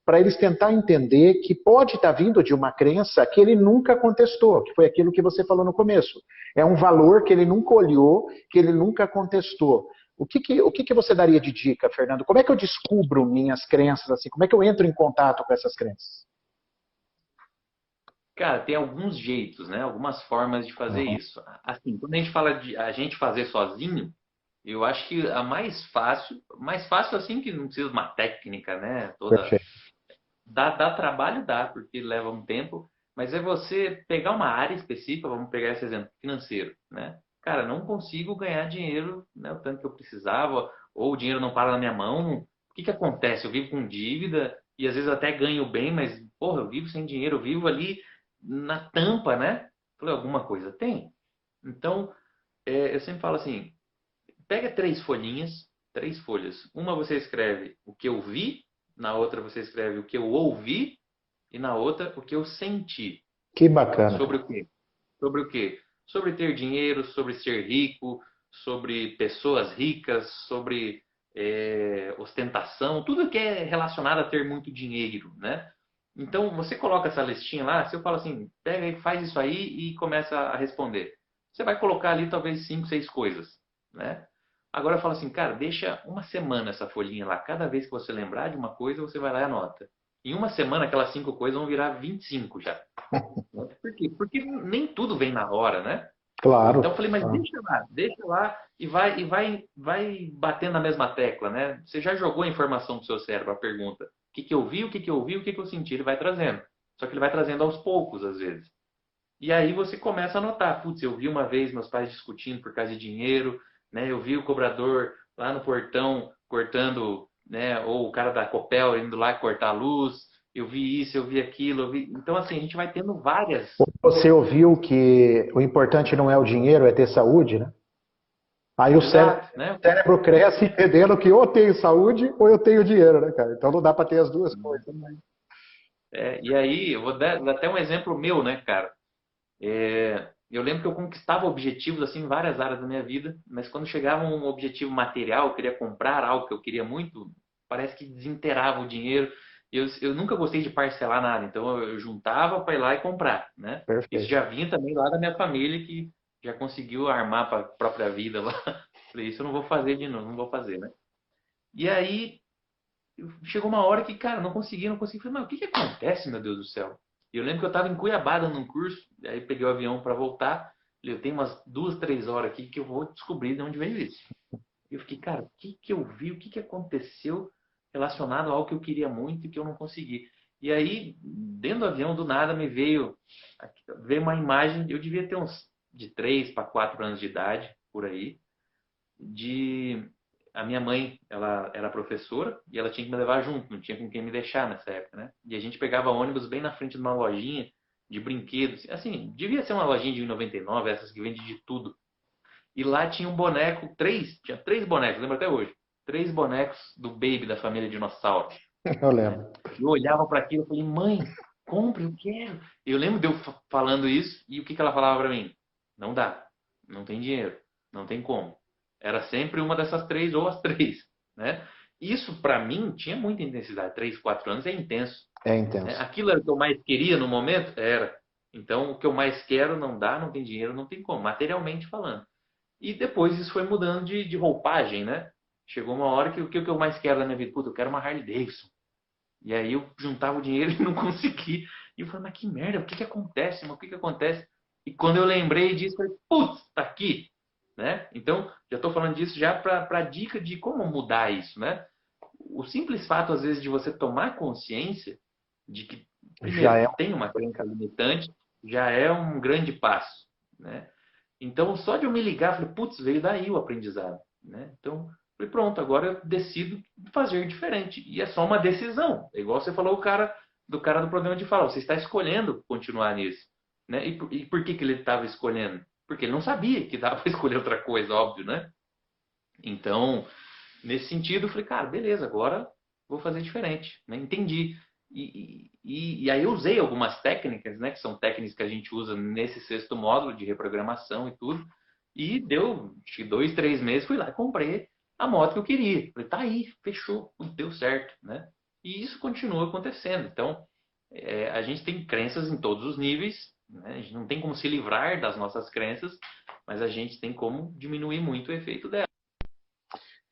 para eles tentar entender que pode estar vindo de uma crença que ele nunca contestou, que foi aquilo que você falou no começo. É um valor que ele nunca olhou, que ele nunca contestou. O que você daria de dica, Fernando? Como é que eu descubro minhas crenças assim? Como é que eu entro em contato com essas crenças? Cara, tem alguns jeitos, né? Algumas formas de fazer Uhum, isso. Assim, quando a gente fala de a gente fazer sozinho, eu acho que a mais fácil assim que não precisa de uma técnica, né? Toda perfeito. dá trabalho, dá, porque leva um tempo, mas é você pegar uma área específica, vamos pegar esse exemplo, financeiro, né? Cara, não consigo ganhar dinheiro, né, o tanto que eu precisava, ou o dinheiro não para na minha mão. O que que acontece? Eu vivo com dívida e às vezes até ganho bem, mas, porra, eu vivo sem dinheiro, eu vivo ali na tampa, né? Falei, alguma coisa tem. Então, eu sempre falo assim, pega três folhas. Uma você escreve o que eu vi, na outra você escreve o que eu ouvi e na outra o que eu senti. Que bacana, Sobre cara. o quê? Sobre o quê? Sobre ter dinheiro, sobre ser rico, sobre pessoas ricas, sobre ostentação, tudo que é relacionado a ter muito dinheiro, né? Então, você coloca essa listinha lá, se eu falo assim, pega e faz isso aí e começa a responder. Você vai colocar ali talvez cinco, seis coisas, né? Agora eu falo assim, cara, deixa uma semana essa folhinha lá. Cada vez que você lembrar de uma coisa, você vai lá e anota. Em uma semana, aquelas cinco coisas vão virar 25 já. Por quê? Porque nem tudo vem na hora, né? Então eu Claro. falei, mas Ah, deixa lá e vai batendo na mesma tecla, né? Você já jogou a informação pro seu cérebro, a pergunta, o que que eu vi, o que que eu vi, o que que eu senti, ele vai trazendo. Só que ele vai trazendo aos poucos, às vezes. E aí você começa a notar, putz, eu vi uma vez meus pais discutindo por causa de dinheiro, né? Eu vi o cobrador lá no portão cortando, né? Ou o cara da Copel indo lá cortar a luz. Eu vi isso, eu vi aquilo, eu vi. Então assim, a gente vai tendo várias. você ouviu que o importante não é o dinheiro, é ter saúde, né? Aí Exato, né? o cérebro cresce entendendo que ou eu tenho saúde ou eu tenho dinheiro, né, cara? Então não dá para ter as duas coisas, né? E aí, eu vou dar até um exemplo meu, né, cara? Eu lembro que eu conquistava objetivos assim em várias áreas da minha vida, mas quando chegava um objetivo material, eu queria comprar algo que eu queria muito, parece que desinteirava o dinheiro. Eu nunca gostei de parcelar nada, então eu juntava para ir lá e comprar, né? Isso Perfeito. já vinha também lá da minha família que já conseguiu armar para a própria vida lá. Falei, isso eu não vou fazer de novo, não vou fazer, né? E aí chegou uma hora que, cara, não consegui. Falei, mas o que que acontece, meu Deus do céu? E eu lembro que eu estava em Cuiabá dando um curso, aí peguei o avião para voltar. Falei, eu tenho umas 2, 3 horas aqui que eu vou descobrir de onde veio isso. E eu fiquei, cara, o que que eu vi, o que que aconteceu relacionado a algo que eu queria muito e que eu não consegui. E aí, dentro do avião, do nada, veio uma imagem, eu devia ter uns de 3 para 4 anos de idade, por aí, de a minha mãe, ela era professora e ela tinha que me levar junto, não tinha com quem me deixar nessa época, né? E a gente pegava ônibus bem na frente de uma lojinha de brinquedos, assim, devia ser uma lojinha de 99, essas que vende de tudo. E lá tinha um boneco, tinha 3 bonecos, lembro até hoje. 3 bonecos do Baby da família Dinossauro, Eu né? lembro. Eu olhava para aquilo e falei, mãe, compre, eu quero. Eu lembro de eu falando isso e o que que ela falava para mim? Não dá, não tem dinheiro, não tem como. Era sempre uma dessas 3 ou as 3, né? Isso para mim tinha muita intensidade. 3, 4 anos é intenso, É né? intenso. Aquilo era o que eu mais queria no momento? Era. Então o que eu mais quero não dá, não tem dinheiro, não tem como, materialmente falando. E depois isso foi mudando de roupagem, né? Chegou uma hora que o que eu mais quero na minha vida? Puta, eu quero uma Harley Davidson. E aí eu juntava o dinheiro e não consegui. E eu falei, mas que merda, o que que acontece? Mas o que que acontece? E quando eu lembrei disso, eu falei, putz, tá aqui. Né? Então, já estou falando disso já para dica de como mudar isso, né? O simples fato, às vezes, de você tomar consciência de que, Já primeiro, é. que tem uma crença limitante, já é um grande passo, né? Então, só de eu me ligar, falei, putz, veio daí o aprendizado, né? Então, falei, pronto, agora eu decido fazer diferente. E é só uma decisão. É igual você falou do cara do problema de fala, você está escolhendo continuar nisso, né? E por que que ele estava escolhendo? Porque ele não sabia que dava para escolher outra coisa, óbvio, né? Então, nesse sentido, eu falei, cara, beleza, agora vou fazer diferente, né? Entendi. E aí eu usei algumas técnicas, né? Que são técnicas que a gente usa nesse 6º módulo de reprogramação e tudo. E deu, acho que 2, 3 meses, fui lá e comprei a moto que eu queria. Falei, tá aí, fechou, deu certo, né? E isso continua acontecendo. Então, a gente tem crenças em todos os níveis, né? A gente não tem como se livrar das nossas crenças, mas a gente tem como diminuir muito o efeito dela.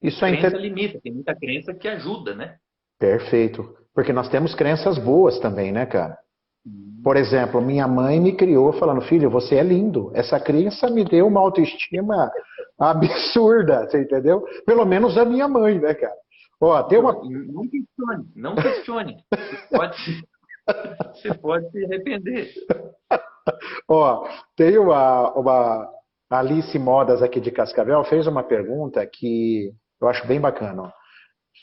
Isso é Crença inter... limita, tem muita crença que ajuda, né? Perfeito. Porque nós temos crenças boas também, né, cara? Por exemplo, minha mãe me criou falando, filho, você é lindo. Essa crença me deu uma autoestima absurda, você entendeu? Pelo menos a minha mãe, né, cara? Ó, tem uma. Não questione, não questione. Você pode se arrepender. Ó, tem uma Alice Modas aqui de Cascavel fez uma pergunta que eu acho bem bacana. Ó.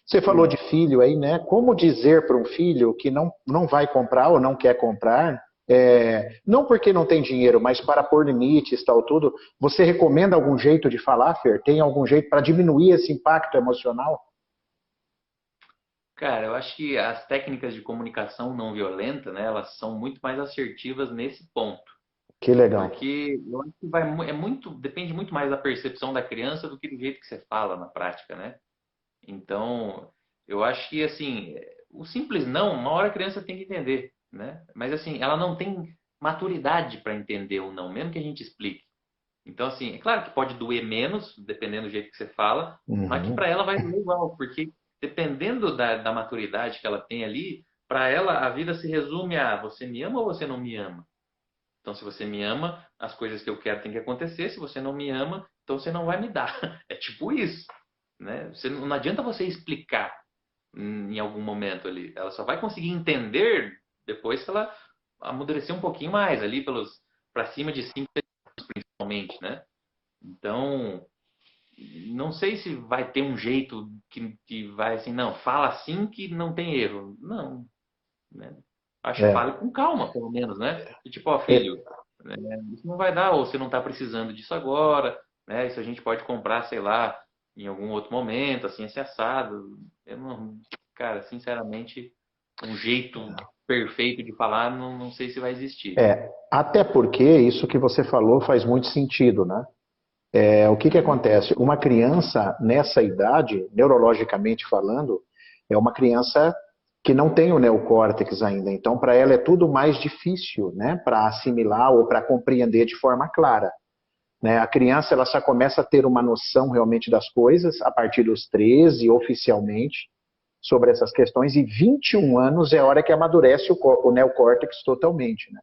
Você falou de filho aí, né? Como dizer para um filho que não vai comprar ou não quer comprar, não porque não tem dinheiro, mas para pôr limites, tal, tudo. Você recomenda algum jeito de falar, Fer? Tem algum jeito para diminuir esse impacto emocional? Cara, eu acho que as técnicas de comunicação não violenta, né, elas são muito mais assertivas nesse ponto. Que legal. Porque eu acho que depende muito mais da percepção da criança do que do jeito que você fala na prática, né? Então, eu acho que, assim, o simples não, uma hora a criança tem que entender, né? Mas, assim, ela não tem maturidade para entender ou não, mesmo que a gente explique. Então, assim, é claro que pode doer menos, dependendo do jeito que você fala, mas que Uhum. para ela vai doer igual, porque dependendo da maturidade que ela tem ali, para ela a vida se resume a você me ama ou você não me ama? Então, se você me ama, as coisas que eu quero têm que acontecer. Se você não me ama, então você não vai me dar. É tipo isso, né? Não adianta você explicar em algum momento ali. Ela só vai conseguir entender depois que ela amadurecer um pouquinho mais ali para cima de 5 principalmente, né? Então, não sei se vai ter um jeito que vai assim, não, fala assim que não tem erro. Não, né? Acho que É, fale com calma, pelo menos, né? E tipo, ó, é, filho, isso não vai dar, ou você não está precisando disso agora, né? Isso a gente pode comprar, sei lá, em algum outro momento, assim, esse assado. Eu não, cara, sinceramente, um jeito perfeito de falar, não sei se vai existir. até porque isso que você falou faz muito sentido, né? O que que Uhum. acontece? Uma criança nessa idade, neurologicamente falando, é uma criança que não tem o neocórtex ainda. Então, para ela é tudo mais difícil, né? Para assimilar ou para compreender de forma clara. Né? A criança ela só começa a ter uma noção realmente das coisas a partir dos 13, oficialmente. sobre essas questões, e 21 anos é a hora que amadurece o neocórtex totalmente, né?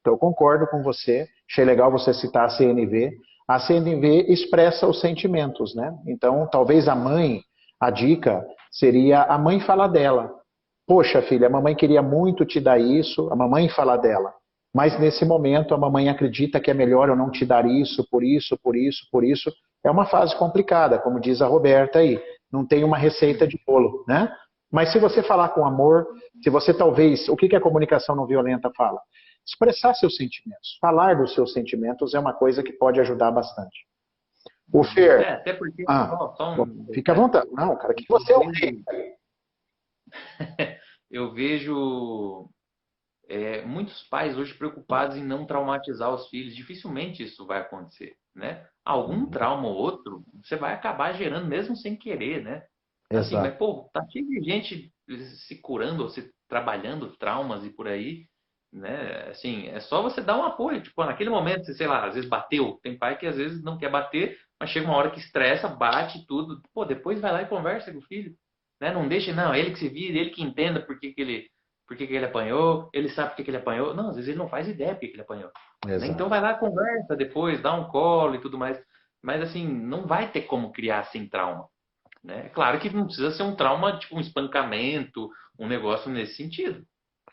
Então, eu concordo com você, achei legal você citar a CNV. A CNV expressa os sentimentos, né? Então, talvez a dica seria a mãe falar dela. Poxa, filha, a mamãe queria muito te dar isso, a mamãe fala dela. Mas nesse momento a mamãe acredita que é melhor eu não te dar isso, por isso, por isso, por isso. É uma fase complicada, como diz a Roberta aí. Não tem uma receita de bolo, né? Mas se você falar com amor, se você talvez... O que a comunicação não violenta fala? Expressar seus sentimentos. Falar dos seus sentimentos é uma coisa que pode ajudar bastante. O Fer... Até porque... Ah, só um fica à detalhe. vontade. Não, cara, que você é o rei. Eu vejo muitos pais hoje preocupados em não traumatizar os filhos. Dificilmente isso vai acontecer, né? Algum trauma ou outro você vai acabar gerando mesmo sem querer, né? Assim, mas Exato. pô, tá cheio de gente se curando ou se trabalhando traumas e por aí, né? Assim, é só você dar um apoio. Tipo, naquele momento, você, sei lá, às vezes bateu. Tem pai que às vezes não quer bater, mas chega uma hora que estressa, bate tudo. Pô, depois vai lá e conversa com o filho, né? Não deixa, não, ele que se vire, ele que entenda por que que ele apanhou, ele sabe por que que ele apanhou. Não, às vezes ele não faz ideia por que que ele apanhou, né? Então Exato. vai lá, conversa depois, dá um colo e tudo mais. Mas assim, não vai ter como criar sem trauma, né? É claro que não precisa ser um trauma, tipo um espancamento, um negócio nesse sentido,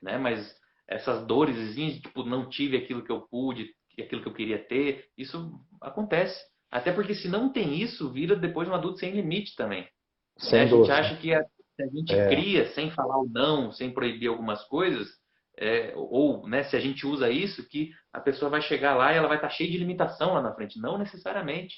né? Mas essas dores, tipo, não tive aquilo que eu pude, aquilo que eu queria ter, isso acontece. Até porque se não tem isso, vira depois um adulto sem limite também, né? A Sem gente dúvida. acha que se a gente É, cria sem falar o não, sem proibir algumas coisas, ou né, se a gente usa isso, que a pessoa vai chegar lá e ela vai estar cheia de limitação lá na frente. Não necessariamente,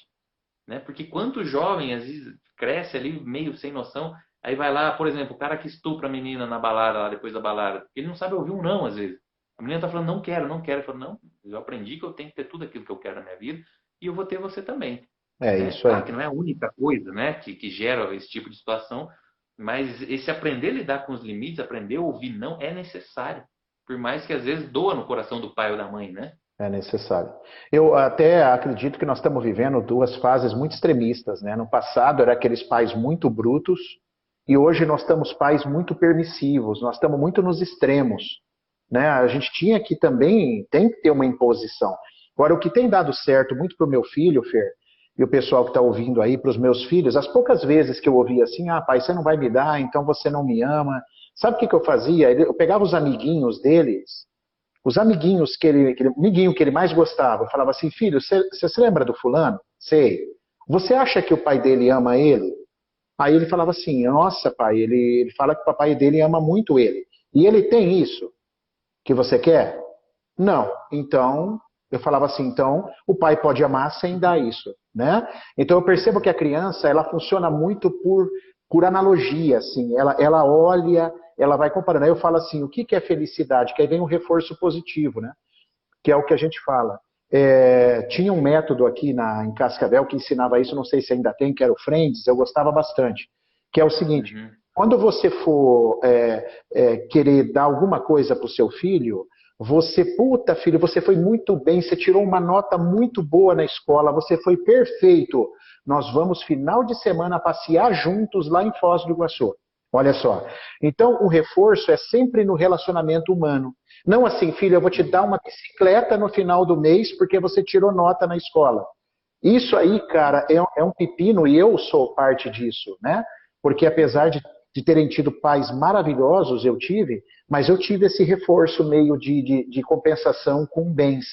né? Porque quanto jovem, às vezes, cresce ali meio sem noção, aí vai lá, por exemplo, o cara que estupra a menina na balada, lá depois da balada, ele não sabe ouvir um não, às vezes. A menina tá falando, não quero, não quero. Eu falo, não, eu aprendi que eu tenho que ter tudo aquilo que eu quero na minha vida e eu vou ter você também, é né? isso Claro aí. que não é a única coisa, né, que gera esse tipo de situação, mas esse aprender a lidar com os limites, aprender a ouvir não é necessário. Por mais que às vezes doa no coração do pai ou da mãe, né? É necessário. Eu até acredito que nós estamos vivendo duas fases muito extremistas, né? No passado era aqueles pais muito brutos e hoje nós estamos pais muito permissivos. Nós estamos muito nos extremos, né? A gente tinha que também tem que ter uma imposição. Agora, o que tem dado certo muito para o meu filho, Fer, e o pessoal que está ouvindo aí, para os meus filhos, as poucas vezes que eu ouvi assim, ah, pai, você não vai me dar, então você não me ama. Sabe o que eu fazia? Eu pegava os amiguinhos deles, os amiguinhos amiguinho que ele mais gostava, falava assim, filho, você se lembra do fulano? Sei. Você acha que o pai dele ama ele? Aí ele falava assim, nossa, pai, ele fala que o papai dele ama muito ele. E ele tem isso que você quer? Não. Então, eu falava assim, então o pai pode amar sem dar isso, né? Então eu percebo que a criança, ela funciona muito por analogia, assim, ela olha, ela vai comparando. Aí eu falo assim, o que é felicidade? Que aí vem um reforço positivo, né? Que é o que a gente fala. Tinha um método aqui em Cascavel que ensinava isso, não sei se ainda tem, que era o Friends, eu gostava bastante, que é o seguinte, Uhum. quando você for querer dar alguma coisa para o seu filho, você, puta filho, você foi muito bem, você tirou uma nota muito boa na escola, você foi perfeito, nós vamos final de semana passear juntos lá em Foz do Iguaçu. Olha só. Então, o reforço é sempre no relacionamento humano. Não assim, filho, eu vou te dar uma bicicleta no final do mês porque você tirou nota na escola. Isso aí, cara, é um pepino e eu sou parte disso, né? Porque apesar de terem tido pais maravilhosos, eu tive, mas eu tive esse reforço meio de compensação com bens,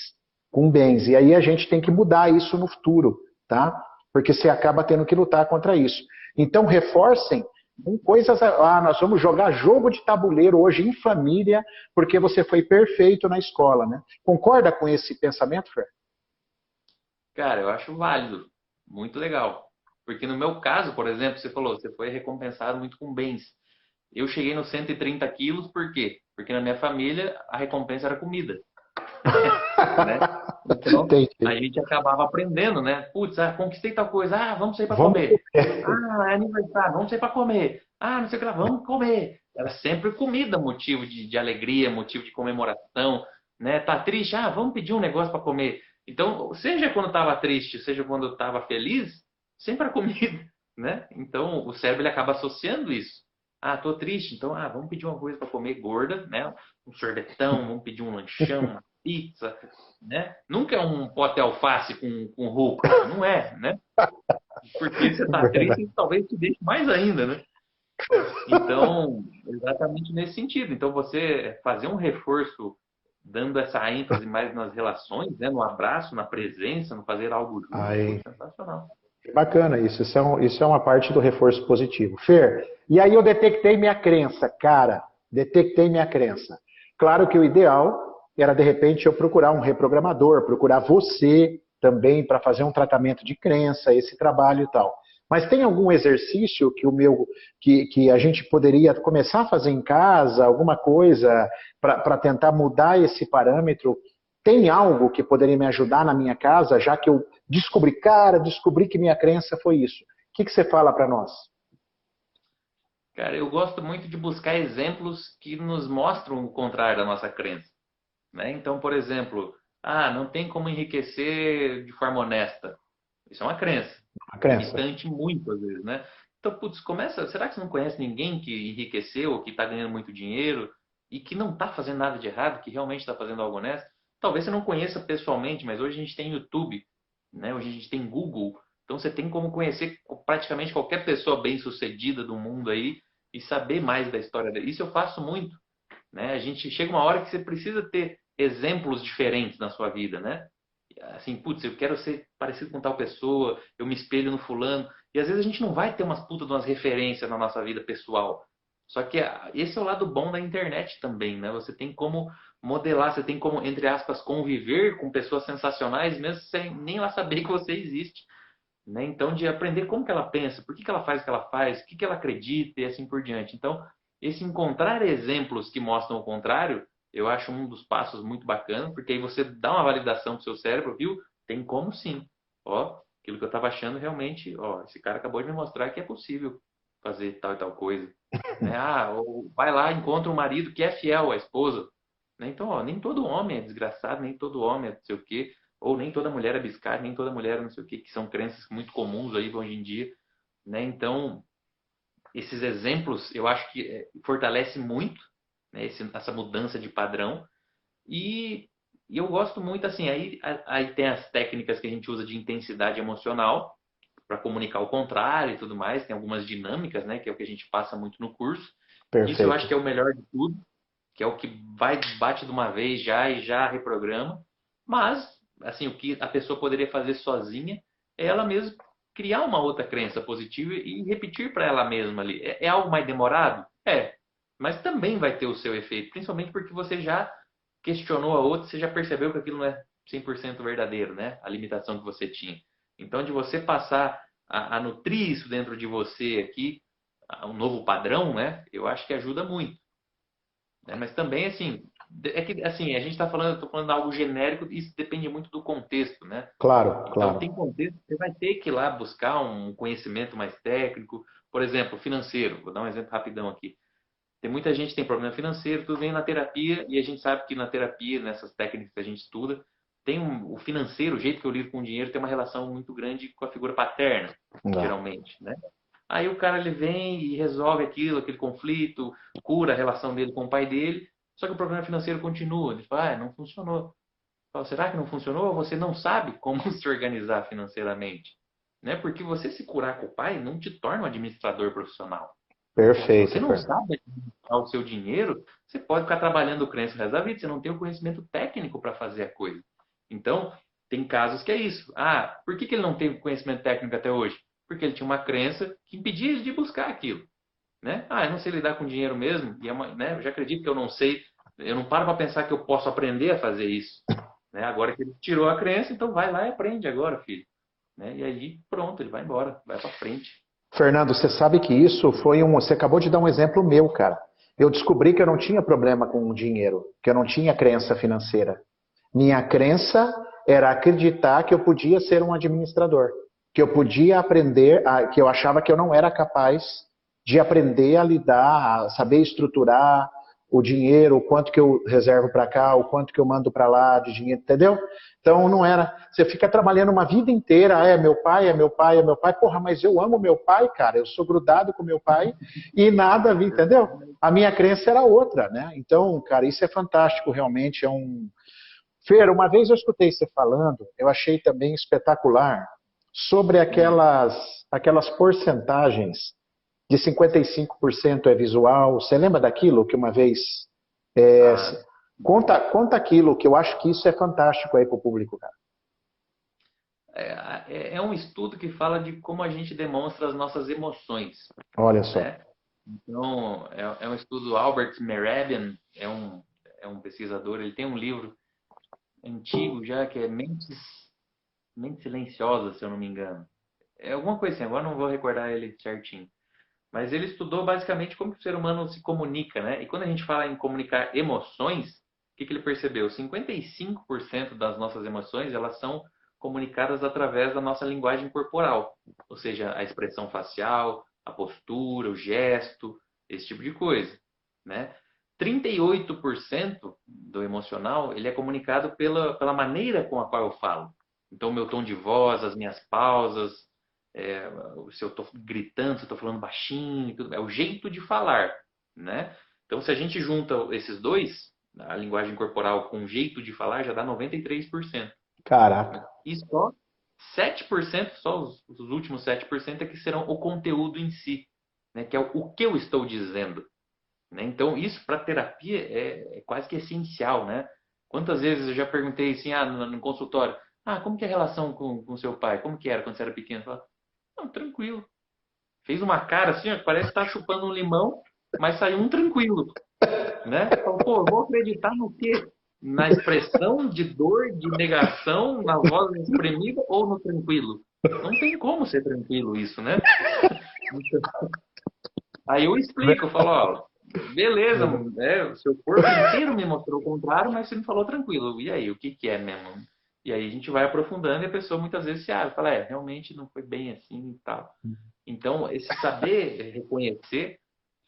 com bens. E aí a gente tem que mudar isso no futuro, tá? Porque você acaba tendo que lutar contra isso. Então, reforcem com coisas. Ah, nós vamos jogar jogo de tabuleiro hoje em família, porque você foi perfeito na escola, né? Concorda com esse pensamento, Fer? Cara, eu acho válido, muito legal. Porque no meu caso, por exemplo, você falou, você foi recompensado muito com bens. Eu cheguei nos 130 quilos, por quê? Porque na minha família a recompensa era comida, né? Então a Entendi. gente acabava aprendendo, né? Putz, conquistei tal coisa, vamos sair para Vamos comer. comer. É aniversário, vamos sair para comer. Não sei o que lá, vamos comer. Era sempre comida motivo de alegria, motivo de comemoração, né? Tá triste? Vamos pedir um negócio para comer. Então, seja quando estava triste, seja quando estava feliz, sempre a comida, né? Então, o cérebro ele acaba associando isso. tô triste, então, vamos pedir uma coisa para comer gorda, né? Um sorvetão, vamos pedir um lanchão, uma pizza, né? Nunca é um pote de alface com rúcula, não é, né? Porque você tá triste, Verdade. isso talvez te deixe mais ainda, né? Então, exatamente nesse sentido. Então, você fazer um reforço dando essa ênfase mais nas relações, né? No abraço, na presença, no fazer algo junto, pô, Aí, sensacional. bacana isso. Isso é uma parte do reforço positivo. Fer, e aí eu detectei minha crença, cara. Detectei minha crença. Claro que o ideal era, de repente, eu procurar um reprogramador, procurar você também para fazer um tratamento de crença, esse trabalho e tal. Mas tem algum exercício que a gente poderia começar a fazer em casa, alguma coisa para tentar mudar esse parâmetro? Tem algo que poderia me ajudar na minha casa, já que eu descobri que minha crença foi isso. O que você fala para nós? Cara, eu gosto muito de buscar exemplos que nos mostram o contrário da nossa crença, né? Então, por exemplo, não tem como enriquecer de forma honesta. Isso é uma crença, A crença. limitante muito às vezes, né? Então, putz, começa. Será que você não conhece ninguém que enriqueceu ou que está ganhando muito dinheiro e que não está fazendo nada de errado, que realmente está fazendo algo honesto? Talvez você não conheça pessoalmente, mas hoje a gente tem YouTube, né? Hoje a gente tem Google, então você tem como conhecer praticamente qualquer pessoa bem-sucedida do mundo aí e saber mais da história dele. Isso eu faço muito, né? A gente chega uma hora que você precisa ter exemplos diferentes na sua vida, né? Assim, putz, eu quero ser parecido com tal pessoa, eu me espelho no fulano. E às vezes a gente não vai ter umas putas de umas referências na nossa vida pessoal. Só que esse é o lado bom da internet também, né? Você tem como modelar, você tem como, entre aspas, conviver com pessoas sensacionais, mesmo sem nem lá saber que você existe, né? Então, de aprender como que ela pensa, por que que ela faz o que ela faz, o que que ela acredita e assim por diante. Então, esse encontrar exemplos que mostram o contrário, eu acho um dos passos muito bacana, porque aí você dá uma validação pro seu cérebro, viu? Tem como sim. Ó, aquilo que eu estava achando realmente, ó, esse cara acabou de me mostrar que é possível fazer tal e tal coisa, né? Ou vai lá, encontra um marido que é fiel à esposa, né? Então, ó, nem todo homem é desgraçado, nem todo homem é não sei o quê. Ou nem toda mulher é biscate, nem toda mulher é não sei o quê, que são crenças muito comuns aí hoje em dia, né? Então, esses exemplos eu acho que fortalece muito, né, essa mudança de padrão. E, e eu gosto muito, assim, aí tem as técnicas que a gente usa de intensidade emocional para comunicar o contrário e tudo mais, tem algumas dinâmicas, né, que é o que a gente passa muito no curso. Isso eu acho Perfeito. que é o melhor de tudo, que é o que vai, bate de uma vez já e já reprograma. Mas, assim, o que a pessoa poderia fazer sozinha é ela mesma criar uma outra crença positiva e repetir para ela mesma ali. É algo mais demorado? É. Mas também vai ter o seu efeito, principalmente porque você já questionou a outra, você já percebeu que aquilo não é 100% verdadeiro, né? A limitação que você tinha. Então, de você passar a nutrir isso dentro de você aqui, um novo padrão, né? Eu acho que ajuda muito, né? Mas também, assim, é que assim, a gente está falando, eu tô falando de algo genérico e isso depende muito do contexto, né? Claro, Então, tem claro. contexto que você vai ter que ir lá buscar um conhecimento mais técnico, por exemplo, financeiro. Vou dar um exemplo rapidão aqui. Tem muita gente que tem problema financeiro, tudo vem na terapia e a gente sabe que na terapia, nessas técnicas que a gente estuda, tem o financeiro, o jeito que eu lido com o dinheiro, tem uma relação muito grande com a figura paterna, Não. geralmente, né? Aí o cara ele vem e resolve aquilo, aquele conflito, cura a relação dele com o pai dele, só que o problema financeiro continua. Ele fala, não funcionou. Fala, será que não funcionou? Ou você não sabe como se organizar financeiramente? Né? Porque você se curar com o pai não te torna um administrador profissional. Se Perfeito, você não Fernando. sabe administrar o seu dinheiro, você pode ficar trabalhando crença o resto da vida, você não tem o conhecimento técnico para fazer a coisa. Então, tem casos que é isso. Por que ele não tem conhecimento técnico até hoje? Porque ele tinha uma crença que impedia ele de buscar aquilo, né? Eu não sei lidar com dinheiro mesmo, né? Eu já acredito que eu não sei, eu não paro para pensar que eu posso aprender a fazer isso, né? Agora que ele tirou a crença, então vai lá e aprende agora, filho, né? E aí pronto, ele vai embora, vai para frente. Fernando, você sabe que isso foi um. Você acabou de dar um exemplo meu, cara. Eu descobri que eu não tinha problema com o dinheiro, que eu não tinha crença financeira. Minha crença era acreditar que eu podia ser um administrador, que eu podia aprender, que eu achava que eu não era capaz de aprender a lidar, a saber estruturar o dinheiro, o quanto que eu reservo para cá, o quanto que eu mando para lá de dinheiro, entendeu? Então não era, você fica trabalhando uma vida inteira, é meu pai, é meu pai, é meu pai, porra, mas eu amo meu pai, cara, eu sou grudado com meu pai e nada, entendeu? A minha crença era outra, né? Então, cara, isso é fantástico, realmente é um... Fer, uma vez eu escutei você falando, eu achei também espetacular, sobre aquelas porcentagens de 55% é visual. Você lembra daquilo que uma vez... Conta aquilo, que eu acho que isso é fantástico aí para o público, cara. É um estudo que fala de como a gente demonstra as nossas emoções. Olha só. Né? Então, é um estudo, Albert Mehrabian, é um pesquisador, ele tem um livro antigo já, que é Mentes Silenciosas, se eu não me engano. É alguma coisa assim, agora não vou recordar ele certinho. Mas ele estudou basicamente como que o ser humano se comunica, né? E quando a gente fala em comunicar emoções, o que ele percebeu? 55% das nossas emoções, elas são comunicadas através da nossa linguagem corporal. Ou seja, a expressão facial, a postura, o gesto, esse tipo de coisa, né? 38% do emocional, ele é comunicado pela maneira com a qual eu falo. Então, o meu tom de voz, as minhas pausas, se eu estou gritando, se eu estou falando baixinho, tudo, é o jeito de falar, né? Então, se a gente junta esses dois, a linguagem corporal com o jeito de falar, já dá 93%. Caraca. E só 7%, só os últimos 7% é que serão o conteúdo em si, né? Que é o que eu estou dizendo. Né? Então, isso para terapia é quase que essencial, né? Quantas vezes eu já perguntei assim, no consultório, como que é a relação com seu pai? Como que era quando você era pequeno? Fala, não, tranquilo. Fez uma cara assim, ó, parece que tá chupando um limão, mas saiu um tranquilo, né? Então, pô, eu vou acreditar no quê? Na expressão de dor, de negação, na voz espremida ou no tranquilo? Não tem como ser tranquilo isso, né? Aí eu explico, eu falo, ó, beleza, o seu corpo inteiro me mostrou o contrário, mas você me falou tranquilo. E aí, o que é mesmo? E aí a gente vai aprofundando e a pessoa muitas vezes se abre, fala, realmente não foi bem assim e tal. Então, esse saber reconhecer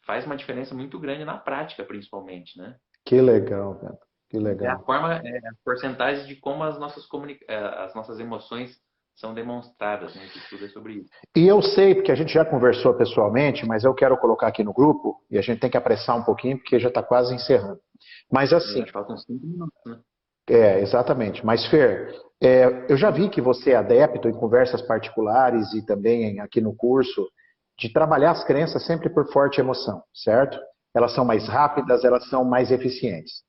faz uma diferença muito grande na prática, principalmente, né? Que legal, cara. Que legal. É a forma, a porcentagem de como as nossas emoções são demonstradas, né? Esse estudo é sobre isso. E eu sei, porque a gente já conversou pessoalmente, mas eu quero colocar aqui no grupo, e a gente tem que apressar um pouquinho, porque já está quase encerrando. Mas assim... Faltam 5 minutos, né? Exatamente. Mas, Fer, eu já vi que você é adepto em conversas particulares e também aqui no curso, de trabalhar as crenças sempre por forte emoção, certo? Elas são mais rápidas, elas são mais eficientes.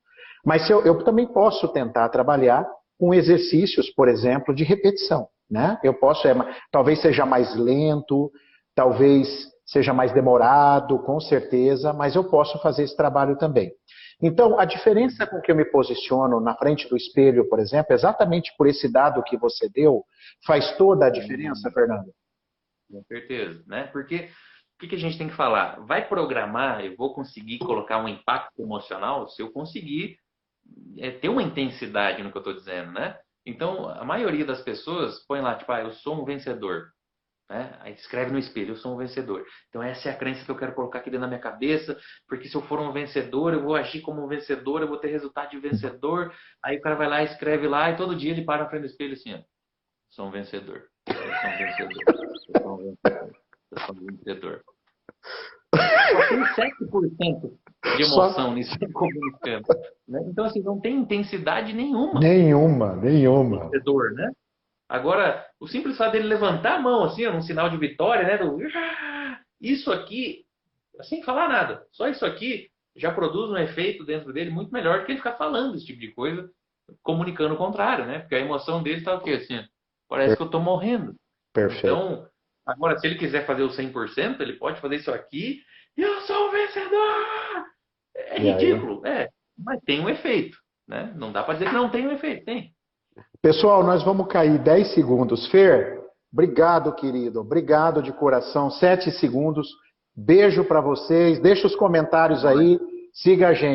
Mas eu também posso tentar trabalhar com exercícios, por exemplo, de repetição, né? Eu posso, talvez seja mais lento, talvez seja mais demorado, com certeza, mas eu posso fazer esse trabalho também. Então, a diferença com que eu me posiciono na frente do espelho, por exemplo, exatamente por esse dado que você deu, faz toda a diferença, Fernando? Com certeza, né? Porque o que a gente tem que falar? Vai programar, eu vou conseguir colocar um impacto emocional se eu conseguir ter uma intensidade no que eu estou dizendo, né? Então, a maioria das pessoas põe lá, tipo, eu sou um vencedor. Né? Aí escreve no espelho, eu sou um vencedor. Então essa é a crença que eu quero colocar aqui dentro da minha cabeça, porque se eu for um vencedor, eu vou agir como um vencedor, eu vou ter resultado de vencedor. Aí o cara vai lá, escreve lá, e todo dia ele para na frente do espelho assim, ó, sou um vencedor, eu sou um vencedor, eu sou um vencedor, eu sou um vencedor. Só tem 7% de emoção nisso comunicando. Né? Então assim, não tem intensidade nenhuma. Nenhuma. Vencedor, né? Agora, o simples fato dele levantar a mão, assim, num sinal de vitória, né? Isso aqui, sem falar nada, só isso aqui já produz um efeito dentro dele muito melhor do que ele ficar falando esse tipo de coisa, comunicando o contrário, né? Porque a emoção dele tá o quê? Assim, parece que eu tô morrendo. Perfeito. Então, agora, se ele quiser fazer o 100%, ele pode fazer isso aqui, e eu sou o vencedor! É ridículo, mas tem um efeito, né? Não dá para dizer que não tem um efeito, tem. Pessoal, nós vamos cair 10 segundos. Fer, obrigado, querido. Obrigado de coração. 7 segundos. Beijo para vocês. Deixa os comentários aí. Siga a gente.